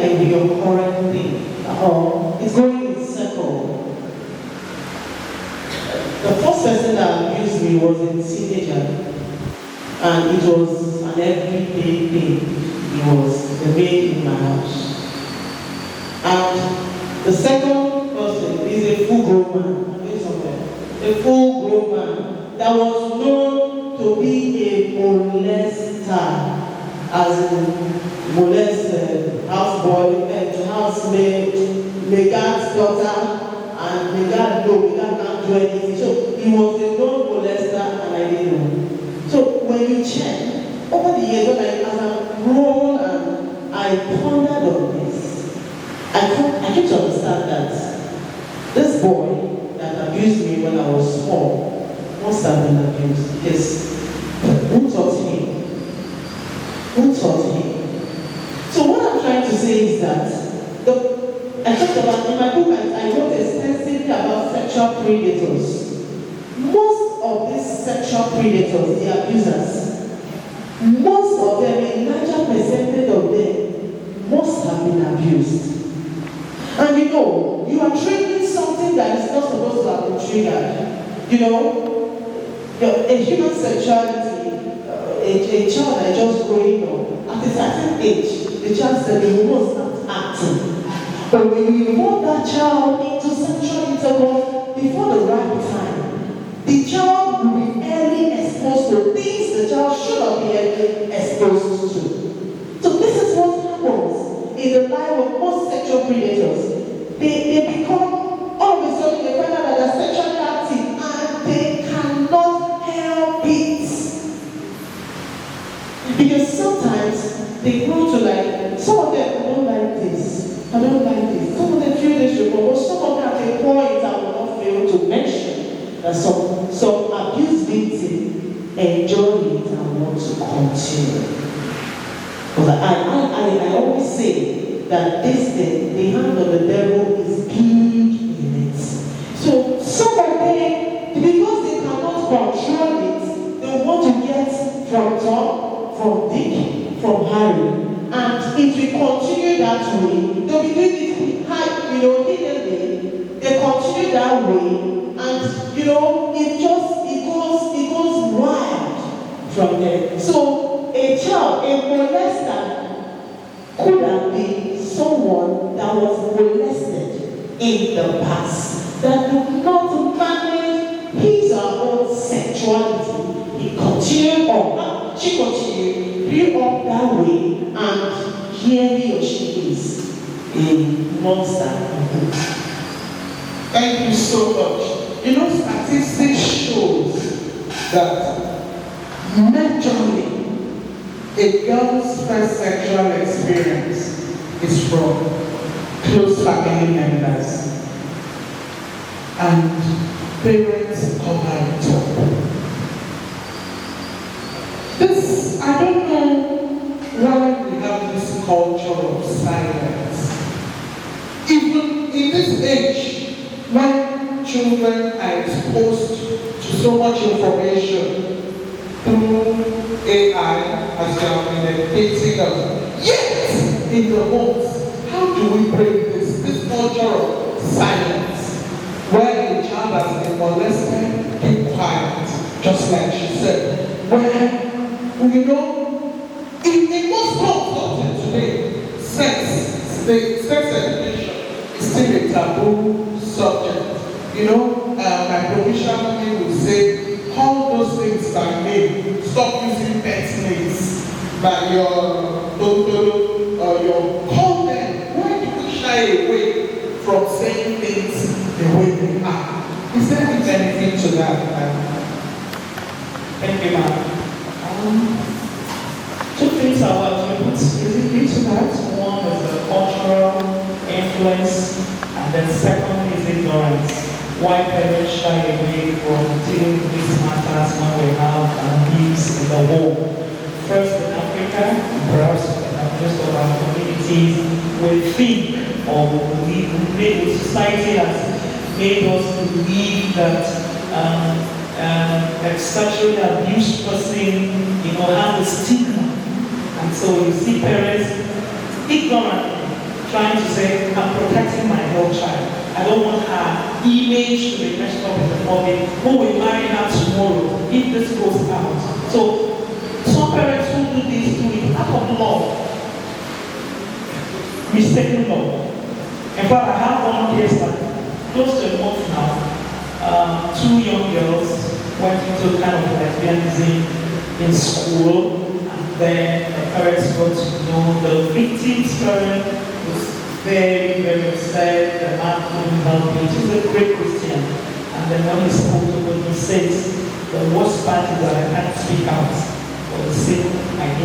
a recurrent thing, or it's going in circle. The first person that abused me was a teenager, and it was an everyday thing. It was the maid in my house. And the second person is a full-grown man. A full-grown man that was known to be a molester, as in molest houseboy, housemaid, Megan's daughter, and Megan can't do anything. So he was a known molester, and I didn't know. So when you check, over the years, as I've grown and I pondered on this, I came to understand that this boy that abused me when I was small must have been abused. Because who taught him? Who taught him? So what I'm trying to say is that I talked about in my book, I wrote extensively about sexual predators. Most of these sexual predators, the abusers, most of them, a larger percentage of them, must have been abused. And you are triggering something that is not supposed to have been triggered. A human sexuality, a child that is just growing up, at a certain age, the child said they will not start acting. But when you involve that child into sexual intercourse before the right time, the child will be early exposed to things the child should not be early exposed to. So this is what happens in the life of most sexual predators. They become, all of a sudden, they find out that they're sexually active and they cannot help it. Because sometimes they grow to like, some of them, I don't like this, I don't like this. Some of them feel this report, but some of them at a point I will not fail to mention that some abuse victims enjoy it and want to continue. Because I always say that this thing, the hand of the devil is big in it. So some of them, because they cannot control it, they want to get from Tom, from Dick, from Harry. And if we continue that way, they'll be doing it hiddenly. They continue that way, and it goes wild from there. So a child, a molester, could have been someone that was molested in the past, that did not manage his or her own sexuality. He continued on, she continued, grew up that way, and here he or she is a monster. Thank you so much. Statistics shows that majorly a girl's first sexual experience is from close family members, and parents cover it up. I don't know why we have this culture of silence. Even in this age, when children are exposed to so much information through AI, as they have been educating us, yet in the homes, how do we break this culture of silence, where the child has been molested, keep quiet, just like she said, where in most homes today, sex education is still a taboo subject. My provincial will say, call those things by name. Stop using pet names by your Totoro or your call them. Why do we shy away from saying things the way they are? Is there any benefit to that? Thank you, ma'am. Two things I want to put specifically to that. One is the cultural influence, and then second is ignorance. Why parents shy away from dealing with these matters when we have abuse in the home. First in Africa, and perhaps in most of our communities, we think or the society has made us believe that a sexually abused person, has a stigma. And so you see parents ignorantly trying to say, I'm protecting my girl child. I don't want her image to be messed up in the public. Who will marry her tomorrow if this goes out? So some parents who do this do it out of love, mistaken love. In fact, I have one case that close to a month now. Two young girls went into kind of lesbianism in school, and then the parents got to know the victim's parent was very, very upset. The man couldn't help it. He's a great Christian. And then when he spoke to me, he says, the worst part is that I can't speak out for the sake I know